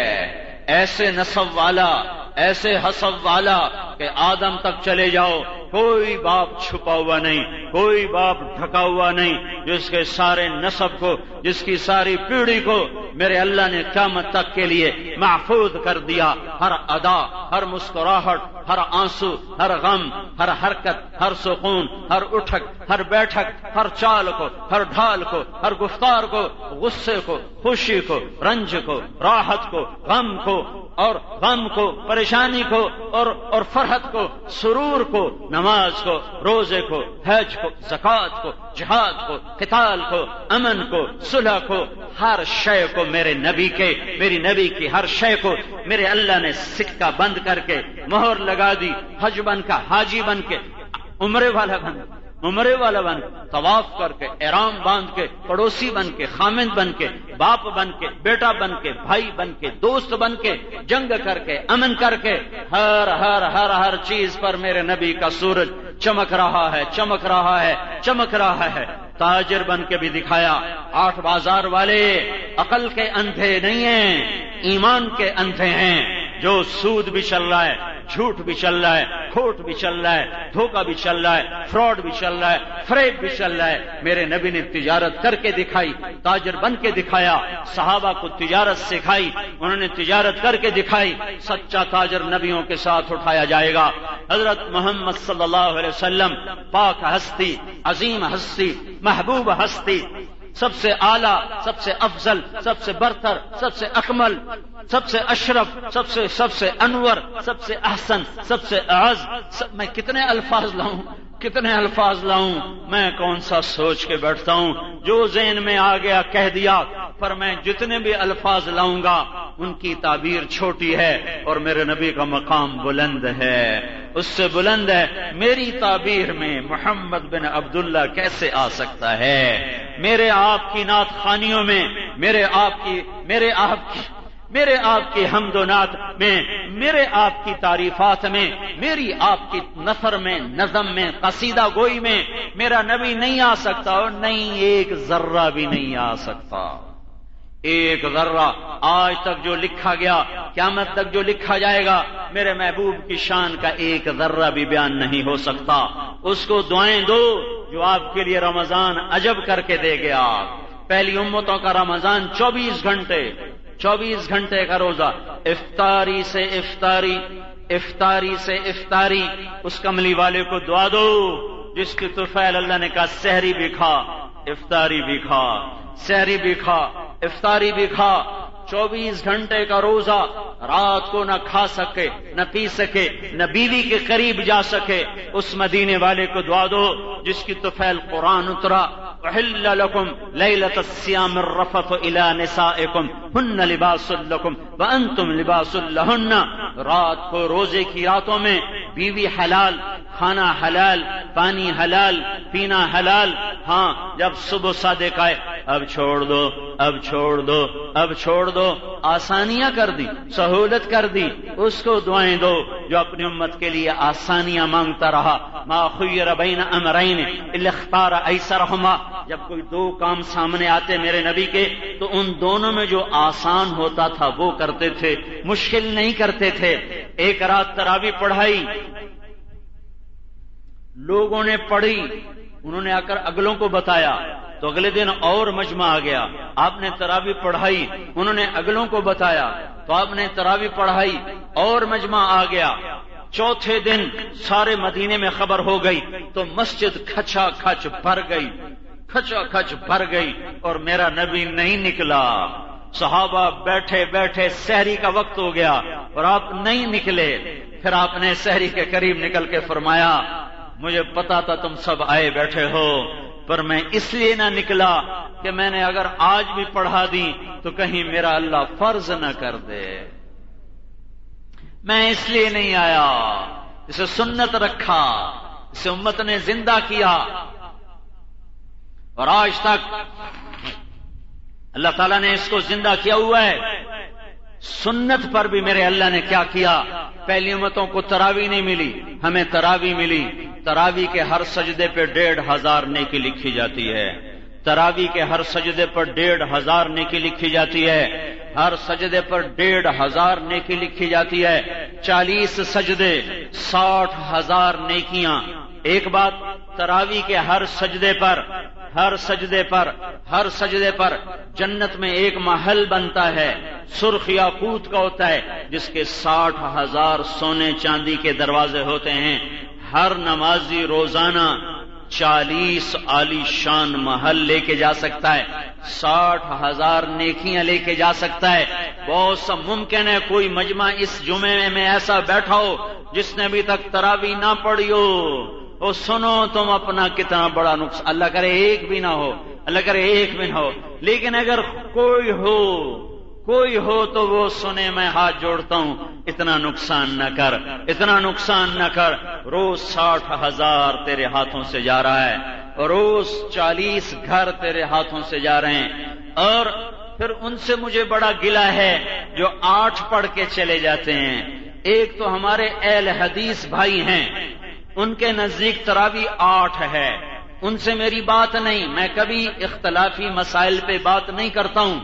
ایسے نسب والا، ایسے حسب والا کہ آدم تک چلے جاؤ، کوئی باپ چھپا ہوا نہیں، کوئی باپ ڈھکا ہوا نہیں، جس کے سارے نسب کو، جس کی ساری پیڑھی کو میرے اللہ نے قیامت تک کے لیے محفوظ کر دیا۔ ہر ادا، ہر مسکراہٹ، ہر آنسو، ہر غم، ہر حرکت، ہر سکون، ہر اٹھک، ہر بیٹھک، ہر چال کو، ہر ڈھال کو، ہر گفتار کو، غصے کو، خوشی کو، رنج کو، راحت کو، غم کو، پریشانی کو اور فرحت فرحت کو، سرور کو، نماز کو، روزے کو، حج کو، زکوٰۃ کو، جہاد کو، قتال کو، امن کو، صلح کو، ہر شے کو میرے نبی کی ہر شے کو میرے اللہ نے سکہ بند کر کے مہر لگا دی. حج بن کا حاجی بن کے، عمرے والا بن کے، طواف کر کے، احرام باندھ کے، پڑوسی بن کے، خامند بن کے، باپ بن کے، بیٹا بن کے، بھائی بن کے، دوست بن کے، جنگ کر کے، امن کر کے، ہر چیز پر میرے نبی کا سورج چمک رہا ہے. تاجر بن کے بھی دکھایا. 8 بازار والے عقل کے اندھے نہیں ہیں، ایمان کے اندھے ہیں. جو سود بھی چل رہا ہے، جھوٹ بھی چل رہا ہے، کھوٹ بھی چل رہا ہے، دھوکہ بھی چل رہا ہے، فراڈ بھی چل رہا ہے، فریب بھی چل رہا ہے، میرے نبی نے تجارت کر کے دکھائی، تاجر بن کے دکھایا. صحابہ کو تجارت سکھائی، انہوں نے تجارت کر کے دکھائی. سچا تاجر نبیوں کے ساتھ اٹھایا جائے گا. حضرت محمد صلی اللہ علیہ وسلم پاک ہستی، عظیم ہستی، محبوب ہستی، سب سے اعلیٰ، سب سے افضل، سب سے برتر، سب سے اکمل، سب سے اشرف، سب سے انور، سب سے احسن، سب سے اعز. میں کتنے الفاظ لاؤں، میں کون سا سوچ کے بیٹھتا ہوں. جو ذہن میں آ گیا کہہ دیا. پر میں جتنے بھی الفاظ لاؤں گا ان کی تعبیر چھوٹی ہے اور میرے نبی کا مقام بلند ہے، اس سے بلند ہے. میری تعبیر میں محمد بن عبداللہ کیسے آ سکتا ہے؟ میرے آپ کی نعت خوانیوں میں، میرے آپ کی حمد و نعت میں، میرے آپ کی تعریفات میں، میری آپ کی نثر میں، نظم میں، قصیدہ گوئی میں میرا نبی نہیں آ سکتا، اور نہیں ایک ذرہ بھی نہیں آ سکتا. ایک ذرہ آج تک جو لکھا گیا، قیامت تک جو لکھا جائے گا، میرے محبوب کی شان کا ایک ذرہ بھی بیان نہیں ہو سکتا. اس کو دعائیں دو جو آپ کے لیے رمضان عجب کر کے دے گیا. پہلی امتوں کا رمضان 24 گھنٹے کا روزہ، افطاری سے افطاری. اس کملی والے کو دعا دو جس کی طفیل اللہ نے کہا سحری بھی کھا، افطاری بھی کھا، سحری بھی کھا، افطاری بھی کھا. 24 گھنٹے کا روزہ، رات کو نہ کھا سکے، نہ پی سکے، نہ بیوی کے قریب جا سکے. اس مدینے والے کو دعا دو جس کی طفیل قرآن اترا. احل لكم ليلة الصيام الرفث الى نسائكم هن لباس لكم وانتم لباس لهن. رات کو، روزے کی راتوں میں بیوی حلال، کھانا حلال، پانی حلال، پینا حلال. ہاں، جب صبح صادق آئے اب چھوڑ دو، آسانیاں کر دی، سہولت کر دی. اس کو دعائیں دو جو اپنی امت کے لیے آسانیاں مانگتا رہا. ما خیر بین امرین الا اختار ایسرہما. جب کوئی 2 کام سامنے آتے میرے نبی کے تو ان دونوں میں جو آسان ہوتا تھا وہ کرتے تھے، مشکل نہیں کرتے تھے. ایک رات تراویح پڑھائی، لوگوں نے پڑھی، انہوں نے آ کر اگلوں کو بتایا تو اگلے دن اور مجمع آ گیا. آپ نے تراویح پڑھائی، انہوں نے اگلوں کو بتایا تو آپ نے تراویح پڑھائی، اور مجمع آ گیا. چوتھے دن سارے مدینے میں خبر ہو گئی تو مسجد کھچا کھچ بھر گئی اور میرا نبی نہیں نکلا. صحابہ بیٹھے سحری کا وقت ہو گیا اور آپ نہیں نکلے. پھر آپ نے سحری کے قریب نکل کے فرمایا مجھے پتا تھا تم سب آئے بیٹھے ہو، پر میں اس لیے نہ نکلا کہ میں نے اگر آج بھی پڑھا دی تو کہیں میرا اللہ فرض نہ کر دے. میں اس لیے نہیں آیا، اسے سنت رکھا، اسے امت نے زندہ کیا. اور آج تک اللہ تعالیٰ نے اس کو زندہ کیا ہوا ہے. سنت پر بھی میرے اللہ نے کیا کیا. پہلی امتوں کو تراویح نہیں ملی، ہمیں تراویح ملی. تراویح کے ہر سجدے پہ 1500 نیکی لکھی جاتی ہے. تراویح کے ہر سجدے پر 1500 نیکی لکھی جاتی ہے. ہر سجدے پر 1500 نیکی لکھی جاتی ہے. 40 سجدے 60,000 نیکیاں. ایک بات، تراویح کے ہر سجدے پر جنت میں ایک محل بنتا ہے، سرخ یاقوت کا ہوتا ہے، جس کے 60,000 سونے چاندی کے دروازے ہوتے ہیں. ہر نمازی روزانہ 40 عالی شان محل لے کے جا سکتا ہے، 60,000 نیکیاں لے کے جا سکتا ہے. بہت سا ممکن ہے کوئی مجمع اس جمعے میں ایسا بیٹھا ہو جس نے ابھی تک تراویح نہ پڑھی ہو وہ سنو تم اپنا کتنا بڑا نقصان، اللہ کرے ایک بھی نہ ہو، اللہ کرے ایک بھی نہ ہو، لیکن اگر کوئی ہو تو وہ سنے، میں ہاتھ جوڑتا ہوں اتنا نقصان نہ کر، اتنا نقصان نہ کر۔ روز 60,000 تیرے ہاتھوں سے جا رہا ہے، روز 40 گھر تیرے ہاتھوں سے جا رہے ہیں، اور پھر ان سے مجھے بڑا گلہ ہے جو 8 پڑھ کے چلے جاتے ہیں۔ ایک تو ہمارے اہل حدیث بھائی ہیں، ان کے نزدیک تراویح 8 ہے، ان سے میری بات نہیں، میں کبھی اختلافی مسائل پہ بات نہیں کرتا ہوں،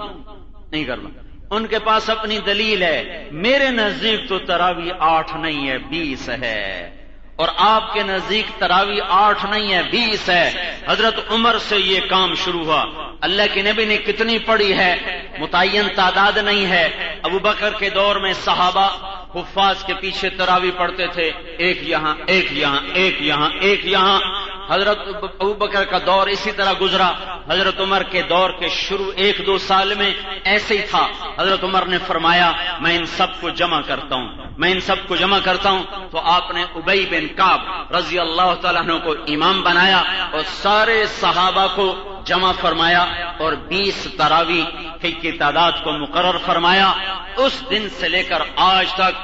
نہیں کرنا، ان کے پاس اپنی دلیل ہے، میرے نزدیک تو تراویح 8 نہیں ہے 20 ہے، اور آپ کے نزدیک تراویح 8 نہیں ہے 20 ہے۔ حضرت عمر سے یہ کام شروع ہوا، اللہ کے نبی نے کتنی پڑھی ہے متعین تعداد نہیں ہے، ابو بکر کے دور میں صحابہ حفاظ کے پیچھے تراویح پڑھتے تھے، ایک یہاں ایک یہاں ایک یہاں ایک یہاں، حضرت ابو بکر کا دور اسی طرح گزرا، حضرت عمر کے دور کے شروع 1-2 سال میں ایسے ہی تھا، حضرت عمر نے فرمایا میں ان سب کو جمع کرتا ہوں، میں ان سب کو جمع کرتا ہوں، تو آپ نے ابی بن کعب رضی اللہ تعالیٰ عنہ کو امام بنایا اور سارے صحابہ کو جمع فرمایا اور 20 تراویح کی تعداد کو مقرر فرمایا۔ اس دن سے لے کر آج تک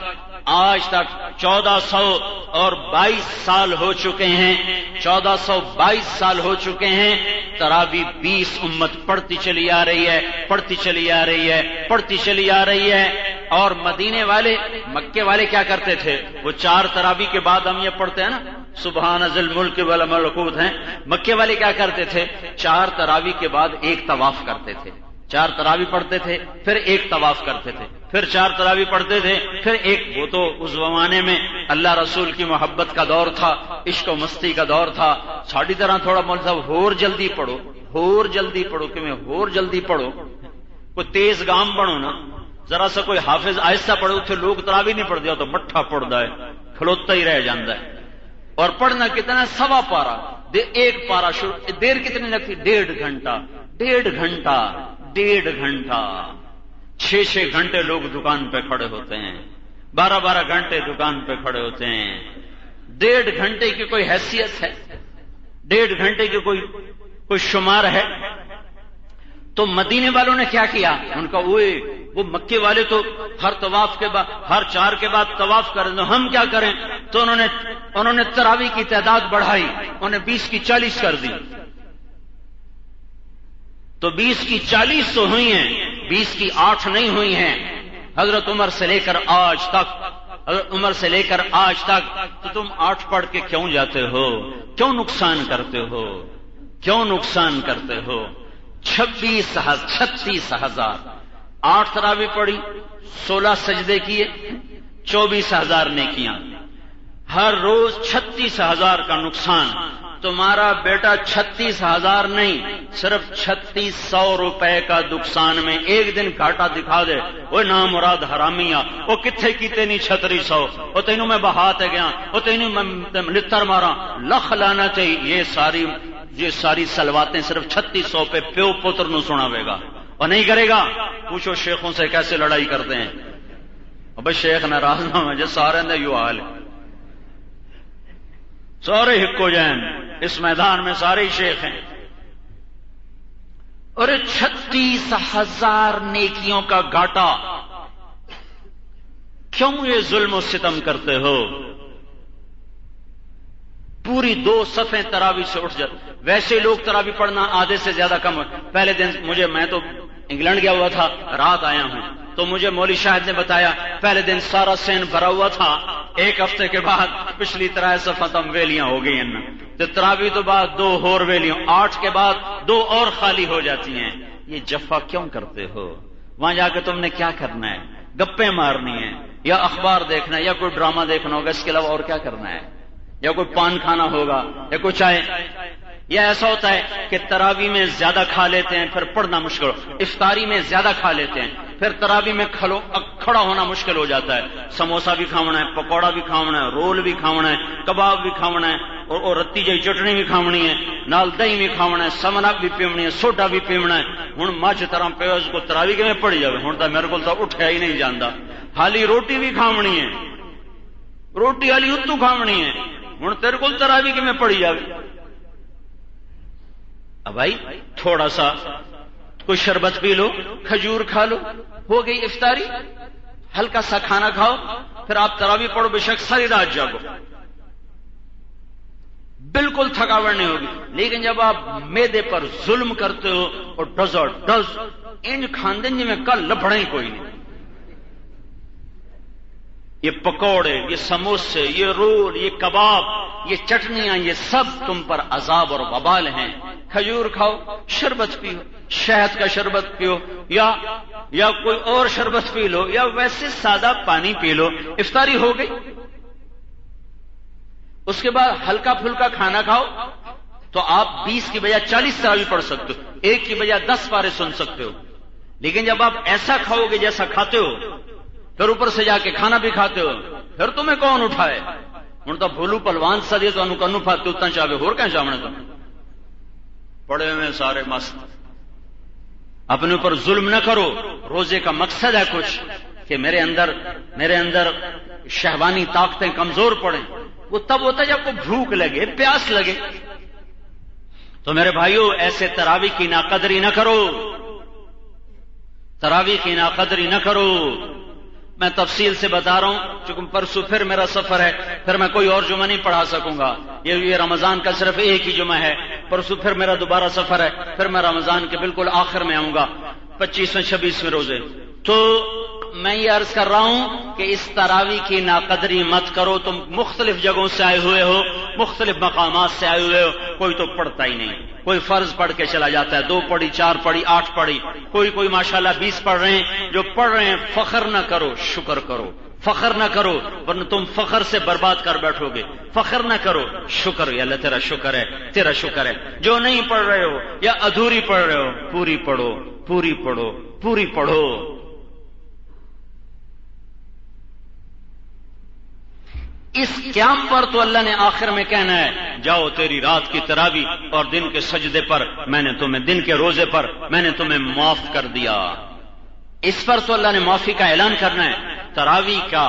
1422 سال ہو چکے ہیں، 1422 سال ہو چکے ہیں، تراویح 20 امت پڑھتی چلی آ رہی ہے، پڑھتی چلی آ رہی ہے، پڑھتی چلی آ رہی ہے۔ اور مدینے والے، مکے والے کیا کرتے تھے، وہ 4 تراویح کے بعد ہم یہ پڑھتے ہیں نا سبحان ذی الملک والملکوت ہیں، مکے والے کیا کرتے تھے 4 تراویح کے بعد 1 طواف کرتے تھے، 4 تراویح پڑھتے تھے پھر 1 طواف کرتے تھے، پھر 4 تراویح پڑھتے تھے پھر 1۔ وہ تو اس زمانے میں اللہ رسول کی محبت کا دور تھا، عشق و مستی کا دور تھا، ساڑی طرح تھوڑا مطلب ہور جلدی پڑھو، ہور جلدی پڑھو، کہ میں ہور جلدی پڑھو، کوئی تیز گام بڑھو نا، ذرا سا کوئی حافظ آہستہ پڑھو تو لوگ تراویح نہیں پڑھ دیا تو مٹھا پڑھتا ہے، کھلوتا ہی رہ جاتا ہے۔ اور پڑھنا کتنا، 1.25 پارا، 1 پارا شروع، دیر کتنی لگتی، 1.5 گھنٹہ، 1.5 گھنٹہ، 1.5 گھنٹہ، 6 گھنٹے لوگ دکان پہ کھڑے ہوتے ہیں، 12 گھنٹے دکان پہ کھڑے ہوتے ہیں۔ 1.5 گھنٹے کی کوئی حیثیت ہے، 1.5 گھنٹے کی کوئی شمار ہے؟ تو مدینے والوں نے کیا کیا، ان کا وہ مکے والے تو ہر طواف کے بعد، ہر 4 کے بعد طواف کریں تو ہم کیا کریں، تو انہوں نے تراویح کی تعداد بڑھائی، انہوں نے 20 کی 40 کر دی، تو 20 کی 40 تو ہوئی ہیں، 20 کی 8 نہیں ہوئی ہیں۔ حضرت عمر سے لے کر آج تک تو تم 8 پڑھ کے کیوں جاتے ہو، کیوں نقصان کرتے ہو، کیوں نقصان کرتے ہو؟ 36,000 8 تراویح پڑھی، 16 سجدے کیے، 24,000 نیکیاں، ہر روز 36,000 کا نقصان۔ تمہارا بیٹا 36,000 نہیں، صرف 3600 روپے کا نقصان میں ایک دن گھاٹا دکھا دے، وہ نامراد حرامیہ، وہ کتھے کیتے نہیں 3600، وہ تینوں میں بہات ہے گیا، وہ تینوں میں لتر مارا، لکھ لانا چاہیے۔ یہ ساری سلواتیں صرف 3600 پہ پیو پتر نو سناوے گا اور نہیں کرے گا۔ پوچھو شیخوں سے کیسے لڑائی کرتے ہیں، اب شیخ ناراض نہ ہو جائے، سارے نے یو حال ہے، سارے ہکو جائیں، اس میدان میں سارے ہی شیخ ہیں۔ اور 36,000 نیکیوں کا گھاٹا، کیوں یہ ظلم و ستم کرتے ہو؟ پوری 2 صفیں تراویح سے اٹھ جاتے، ویسے لوگ تراویح پڑھنا آدھے سے زیادہ کم ہے۔ پہلے دن میں تو انگلینڈ گیا ہوا تھا، رات آیا ہوں، تو مجھے مولوی شاہد نے بتایا پہلے دن سارا سین بھرا ہوا تھا، 1 ہفتے کے بعد پچھلی 3 صفحہ تم ویلیاں ہو گئی ہیں، تو تراویح تو بعد 2 اور ویلیاں، 8 کے بعد 2 اور خالی ہو جاتی ہیں۔ یہ جفا کیوں کرتے ہو؟ وہاں جا کے تم نے کیا کرنا ہے؟ گپیں مارنی ہے، یا اخبار دیکھنا ہے، یا کوئی ڈرامہ دیکھنا ہوگا، اس کے علاوہ اور کیا کرنا ہے؟ یا کوئی پان کھانا ہوگا، یا کوئی چائے۔ یہ ایسا ہوتا ہے کہ تراویح میں زیادہ کھا لیتے ہیں پھر پڑھنا مشکل، افطاری میں زیادہ کھا لیتے ہیں پھر تراویح میں کھڑا ہونا مشکل ہو جاتا ہے۔ سموسا بھی کھاونا ہے، پکوڑا بھی کھاونا ہے، رول بھی کھاونا ہے، کباب بھی کھاونا ہے، اور رتی جی چٹنی بھی کھاونی ہے، نال دہی بھی کھاونا ہے، سمن اپ بھی پیونی ہے، سوڈا بھی پیونا ہے۔ ہن مجھ طرح پیو اس کو تراویح میں پڑھی جائے، ہن تو میرے کو تو اٹھیا ہی نہیں جاندا، حالی روٹی بھی کھاونی ہے، روٹی والی اتو کھاونی ہے، ہوں تیرے کو تراوی کی میں پڑھی جائے؟ اب بھائی تھوڑا سا کوئی شربت پی لو، کھجور کھا لو، ہو گئی افطاری۔ ہلکا سا کھانا کھاؤ، پھر آپ تراوی پڑھو، بے شک ساری رات جاگو، بالکل تھکاوٹ نہیں ہوگی۔ لیکن جب آپ میدے پر ظلم کرتے ہو اور ڈز اور ڈز انج کھاندے جی میں کل لبڑے ہی کوئی نہیں، یہ پکوڑے، یہ سموسے، یہ رول، یہ کباب، یہ چٹنیاں، یہ سب تم پر عذاب اور وبال ہیں۔ کھجور کھاؤ، شربت پیو، شہد کا شربت پیو، یا کوئی اور شربت پی لو، یا ویسے سادہ پانی پی لو، افطاری ہو گئی۔ اس کے بعد ہلکا پھلکا کھانا کھاؤ تو آپ 20 کی بجائے 40 تراویح پڑھ سکتے ہو، 1 کی بجائے 10 پارے سن سکتے ہو۔ لیکن جب آپ ایسا کھاؤ گے جیسا کھاتے ہو، پھر اوپر سے جا کے کھانا بھی کھاتے ہو، پھر تمہیں کون اٹھائے؟ ہوں تو بھولو پلوان سدے تو انو کنو پھاتے اتنا چاہے ہور کہیں چاہنے تو پڑے ہوئے سارے مست۔ اپنے اوپر ظلم نہ کرو۔ روزے کا مقصد ہے کچھ کہ میرے اندر شہوانی طاقتیں کمزور پڑیں، وہ تب ہوتا ہے جب کو بھوک لگے، پیاس لگے۔ تو میرے بھائیوں ایسے تراویح کی ناقدری نہ کرو، تراویح کی ناقدری نہ کرو۔ میں تفصیل سے بتا رہا ہوں، چونکہ پرسوں پھر میرا سفر ہے، پھر میں کوئی اور جمعہ نہیں پڑھا سکوں گا، یہ رمضان کا صرف ایک ہی جمعہ ہے، پرسوں پھر میرا دوبارہ سفر ہے، پھر میں رمضان کے بالکل آخر میں آؤں گا، 25ویں 26ویں روزے۔ تو میں یہ عرض کر رہا ہوں کہ اس تراویح کی ناقدری مت کرو۔ تم مختلف جگہوں سے آئے ہوئے ہو، مختلف مقامات سے آئے ہوئے ہو، کوئی تو پڑھتا ہی نہیں، کوئی فرض پڑھ کے چلا جاتا ہے، 2 پڑھی، 4 پڑھی، 8 پڑھی، کوئی ماشاءاللہ 20 پڑھ رہے ہیں۔ جو پڑھ رہے ہیں فخر نہ کرو، شکر کرو، فخر نہ کرو ورنہ تم فخر سے برباد کر بیٹھو گے۔ فخر نہ کرو، شکر، یا اللہ تیرا شکر ہے، تیرا شکر ہے۔ جو نہیں پڑھ رہے ہو یا ادھوری پڑھ رہے ہو، پوری پڑھو، پوری پڑھو، پوری پڑھو۔ اس قیام پر تو اللہ نے آخر میں کہنا ہے جاؤ تیری رات کی تراویح اور دن کے سجدے پر میں نے تمہیں، دن کے روزے پر میں نے تمہیں معاف کر دیا۔ اس پر تو اللہ نے معافی کا اعلان کرنا ہے، تراویح کا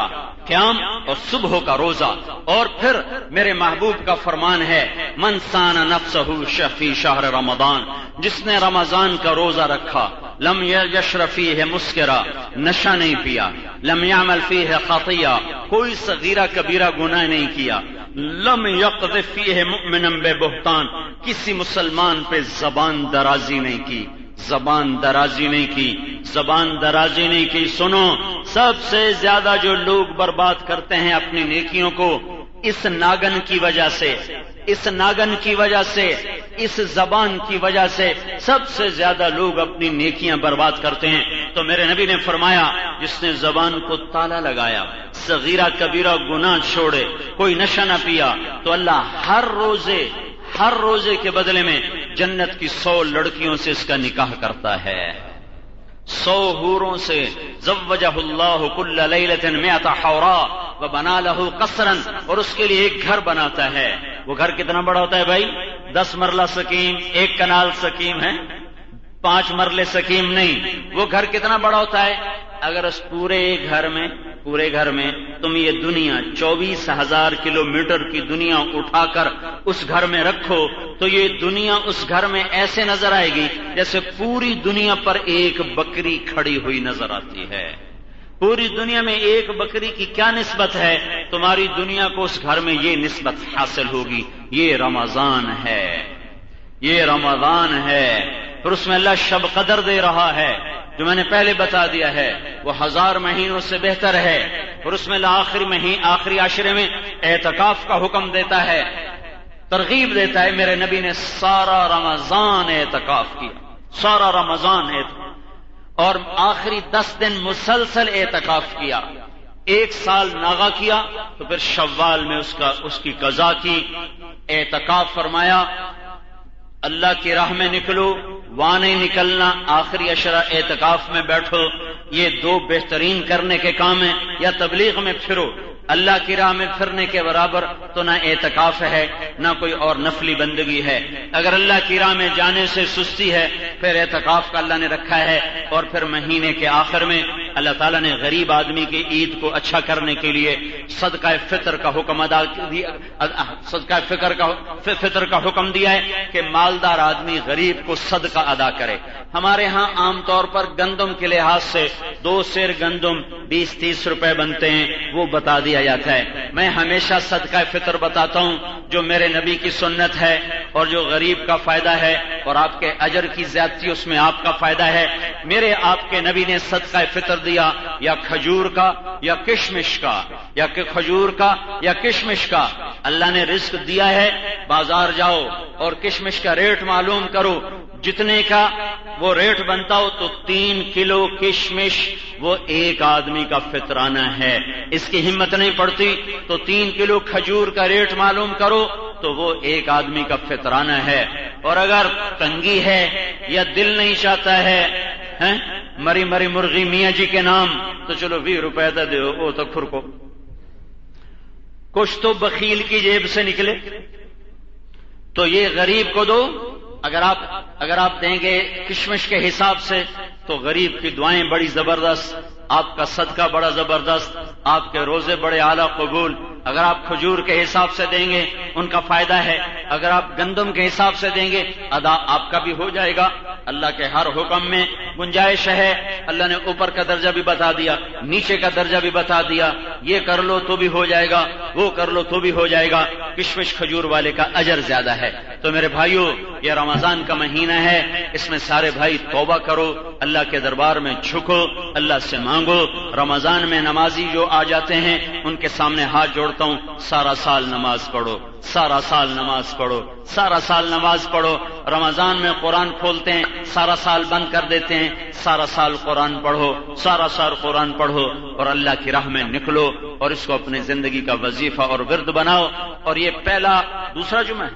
قیام اور صبح کا روزہ۔ اور پھر میرے محبوب کا فرمان ہے من سان نفسہ فی شہر رمضان، جس نے رمضان کا روزہ رکھا، لم یشرب فیہ مسکرا، نشہ نہیں پیا، لم یعمل فیہ خطیہ، کوئی صغیرہ کبیرہ گناہ نہیں کیا، لم یقذف فیہ مؤمنا ببہتان، کسی مسلمان پہ زبان درازی نہیں کی، زبان درازی نہیں کی، زبان درازی نہیں کی۔ سنو، سب سے زیادہ جو لوگ برباد کرتے ہیں اپنی نیکیوں کو اس ناگن کی وجہ سے، اس ناگن کی وجہ سے، اس زبان کی وجہ سے سب سے زیادہ لوگ اپنی نیکیاں برباد کرتے ہیں۔ تو میرے نبی نے فرمایا جس نے زبان کو تالا لگایا، صغیرہ کبیرہ گناہ چھوڑے، کوئی نشہ نہ پیا، تو اللہ ہر روزے کے بدلے میں جنت کی 100 لڑکیوں سے اس کا نکاح کرتا ہے، 100 حوروں سے۔ زوجہ اللہ کل لیلۃ 100 حورا وبنا لہ قصرا، اور اس کے لیے ایک گھر بناتا ہے۔ وہ گھر کتنا بڑا ہوتا ہے بھائی؟ 10 مرلہ سکیم، 1 کنال سکیم ہے، 5 مرلے سکیم نہیں۔ وہ گھر کتنا بڑا ہوتا ہے؟ اگر اس پورے گھر میں تم یہ دنیا 24,000 کلومیٹر کی دنیا اٹھا کر اس گھر میں رکھو تو یہ دنیا اس گھر میں ایسے نظر آئے گی جیسے پوری دنیا پر ایک بکری کھڑی ہوئی نظر آتی ہے۔ پوری دنیا میں ایک بکری کی کیا نسبت ہے؟ تمہاری دنیا کو اس گھر میں یہ نسبت حاصل ہوگی۔ یہ رمضان ہے، یہ رمضان ہے۔ پھر اس میں اللہ شب قدر دے رہا ہے جو میں نے پہلے بتا دیا ہے، وہ 1000 مہینوں سے بہتر ہے۔ اور اس میں آخری عشرے میں اعتکاف کا حکم دیتا ہے، ترغیب دیتا ہے۔ میرے نبی نے سارا رمضان اعتکاف کیا، سارا رمضان اور آخری 10 دن مسلسل اعتکاف کیا۔ 1 سال ناغا کیا تو پھر شوال میں اس کی قضا کی۔ اعتکاف فرمایا، اللہ کی راہ میں نکلو، وہاں نہیں نکلنا، آخری عشرہ اعتکاف میں بیٹھو۔ یہ 2 بہترین کرنے کے کام ہیں۔ یا تبلیغ میں پھرو، اللہ کی راہ میں پھرنے کے برابر تو نہ اعتکاف ہے نہ کوئی اور نفلی بندگی ہے۔ اگر اللہ کی راہ میں جانے سے سستی ہے پھر اعتکاف کا اللہ نے رکھا ہے۔ اور پھر مہینے کے آخر میں اللہ تعالیٰ نے غریب آدمی کی عید کو اچھا کرنے کے لیے صدقہ فطر کا حکم صدقہ فطر کا حکم دیا ہے کہ مالدار آدمی غریب کو صدقہ ادا کرے. ہمارے ہاں عام طور پر گندم کے لحاظ سے 2 سیر گندم 20-30 روپے بنتے ہیں، وہ بتا دیا جاتا ہے. میں ہمیشہ صدقہ فطر بتاتا ہوں جو میرے نبی کی سنت ہے اور جو غریب کا فائدہ ہے اور آپ کے اجر کی زیادتی اس میں آپ کا فائدہ ہے. میرے آپ کے نبی نے صدقہ فطر دیا یا کھجور کا یا کشمش کا، یا کہ کھجور کا یا کشمش کا. اللہ نے رزق دیا ہے، بازار جاؤ اور کشمش کا ریٹ معلوم کرو، جتنے کا وہ ریٹ بنتا ہو تو 3 کلو کشمش وہ ایک آدمی کا فطرانہ ہے. اس کی ہمت نہیں پڑتی تو 3 کلو کھجور کا ریٹ معلوم کرو تو وہ ایک آدمی کا فطرانہ ہے. اور اگر تنگی ہے یا دل نہیں چاہتا ہے مری مری مرغی میاں جی کے نام تو چلو 20 روپے دے دو، وہ تو کھر کو کچھ تو بخیل کی جیب سے نکلے تو یہ غریب کو دو. اگر آپ دیں گے کشمش کے حساب سے تو غریب کی دعائیں بڑی زبردست، آپ کا صدقہ بڑا زبردست، آپ کے روزے بڑے اعلیٰ قبول. اگر آپ کھجور کے حساب سے دیں گے ان کا فائدہ ہے، اگر آپ گندم کے حساب سے دیں گے ادا آپ کا بھی ہو جائے گا. اللہ کے ہر حکم میں گنجائش ہے. اللہ نے اوپر کا درجہ بھی بتا دیا، نیچے کا درجہ بھی بتا دیا، یہ کر لو تو بھی ہو جائے گا، وہ کر لو تو بھی ہو جائے گا. کشمش کھجور والے کا اجر زیادہ ہے. تو میرے بھائیوں، یہ رمضان کا مہینہ ہے، اس میں سارے بھائی توبہ کرو، اللہ کے دربار میں جھکو، اللہ سے مانگو. رمضان میں نمازی جو آ جاتے ہیں ان کے سامنے ہاتھ جوڑتا ہوں، سارا سال نماز پڑھو، سارا سال نماز پڑھو، سارا سال نماز پڑھو. رمضان میں قرآن کھولتے ہیں، سارا سال بند کر دیتے ہیں، سارا سال قرآن پڑھو، سارا سال قرآن پڑھو اور اللہ کی راہ میں نکلو اور اس کو اپنی زندگی کا وظیفہ اور ورد بناؤ. اور یہ دوسرا جمعہ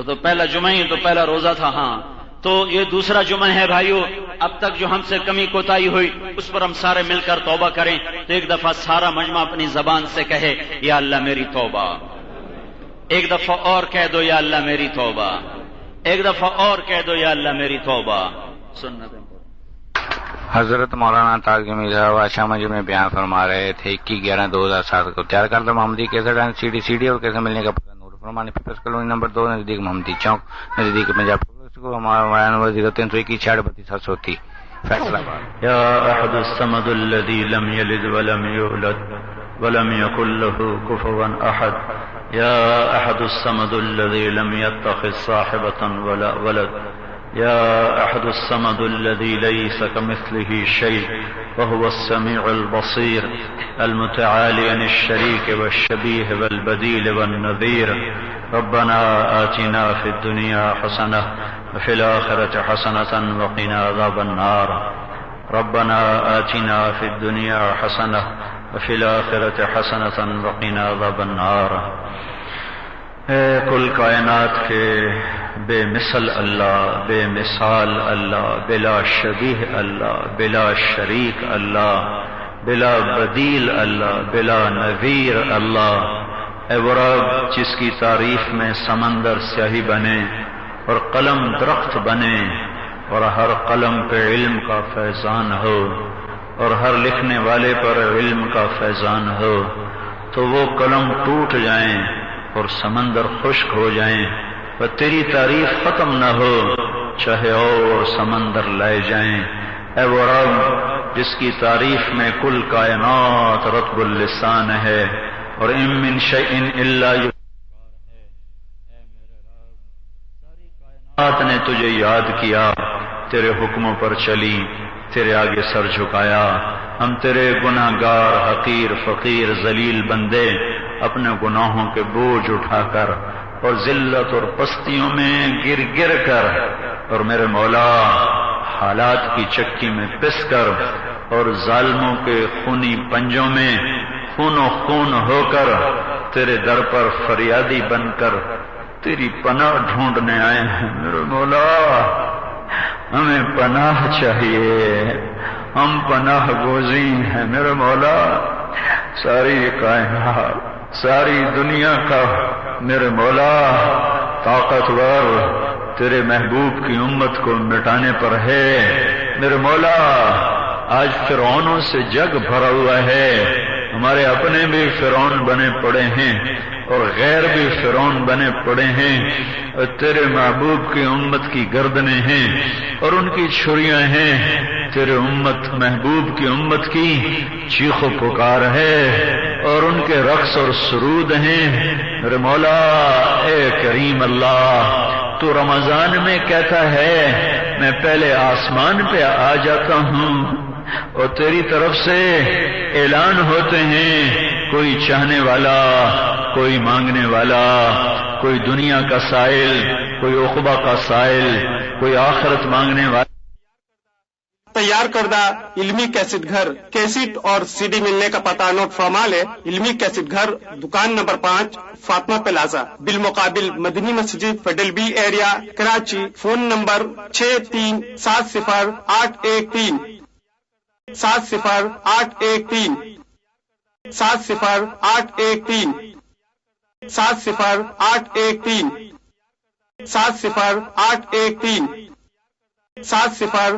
تو پہلا جمعہ ہی تو پہلا روزہ تھا. ہاں تو یہ دوسرا جمعہ ہے بھائیو. اب تک جو ہم سے کمی کوتاہی ہوئی اس پر ہم سارے مل کر توبہ کریں. تو ایک دفعہ سارا مجمع اپنی زبان سے کہے یا اللہ میری توبہ. ایک دفعہ اور کہہ دو یا اللہ میری توبہ. ایک دفعہ اور کہہ دو یا اللہ میری توبہ. سنت حضرت مولانا تاج میرزا بادشاہ مجمع میں بیان فرما رہے تھے 21/11/2007 کو تیار کردہ محمدی کیسٹ اینڈ CD اور کیسے ملنے کا پتہ نور فرمانی پیپلز کالونی نمبر 2 نزدیک محمدی چوک نزدیک پنجاب کو. ہمارا موبائل نمبر 0321 فیصلہ آباد. یا احد الصمد الذي لم يلد ولم يولد ولم يكن له كفوا احد. یا احد الصمد الذي لم يتخذ صاحبة ولا ولد. يا أحد الصمد الذي ليس كمثله شيء وهو السميع البصير المتعالي عن الشريك والشبيه والبديل والنذير. ربنا آتنا في الدنيا حسنة وفي الآخرة حسنة وقنا عذاب النار. ربنا آتنا في الدنيا حسنة وفي الآخرة حسنة وقنا عذاب النار. اے کل کائنات کے بے مثل اللہ، بے مثال اللہ، بلا شبیہ اللہ، بلا شریک اللہ، بلا بدیل اللہ، بلا نظیر اللہ. اے وہ رب جس کی تعریف میں سمندر سیاہی بنے اور قلم درخت بنے اور ہر قلم پہ علم کا فیضان ہو اور ہر لکھنے والے پر علم کا فیضان ہو، تو وہ قلم ٹوٹ جائیں اور سمندر خشک ہو جائیں اور تیری تعریف ختم نہ ہو چاہے اور سمندر لائے جائیں. اے وہ رب جس کی تعریف میں کل کائنات رطب اللسان ہے اور ان من شیء الا ساری کائنات نے تجھے یاد کیا، تیرے حکموں پر چلی، تیرے آگے سر جھکایا. ہم تیرے گناہ گار حقیر فقیر ذلیل بندے اپنے گناہوں کے بوجھ اٹھا کر اور ذلت اور پستیوں میں گر گر کر اور میرے مولا حالات کی چکی میں پس کر اور ظالموں کے خونی پنجوں میں خون و خون ہو کر تیرے در پر فریادی بن کر تیری پناہ ڈھونڈنے آئے ہیں. میرے مولا ہمیں پناہ چاہیے، ہم پناہ گزین ہیں. میرے مولا ساری کائنات ساری دنیا کا میرے مولا طاقتور تیرے محبوب کی امت کو مٹانے پر ہے. میرے مولا آج فرعونوں سے جگ بھرا ہوا ہے، ہمارے اپنے بھی فرعون بنے پڑے ہیں اور غیر بھی فرعون بنے پڑے ہیں، اور تیرے محبوب کی امت کی گردنیں ہیں اور ان کی چھریاں ہیں، تیرے امت محبوب کی امت کی چیخ و پکار ہے اور ان کے رقص اور سرود ہیں۔ میرے مولا اے کریم اللہ، تو رمضان میں کہتا ہے میں پہلے آسمان پہ آ جاتا ہوں اور تیری طرف سے اعلان ہوتے ہیں، کوئی چاہنے والا، کوئی مانگنے والا، کوئی دنیا کا سائل، کوئی عقبہ کا سائل، کوئی آخرت مانگنے والا۔ تیار کردہ علمی کیسٹ گھر، کیسٹ اور سی ڈی ملنے کا پتہ نوٹ فرما لے۔ علمی کیسٹ گھر، دکان نمبر 5، فاطمہ پلازا، بالمقابل مدنی مسجد، feudal be area, Karachi. Phone number 637081370813 700813 700813 700813 700813 70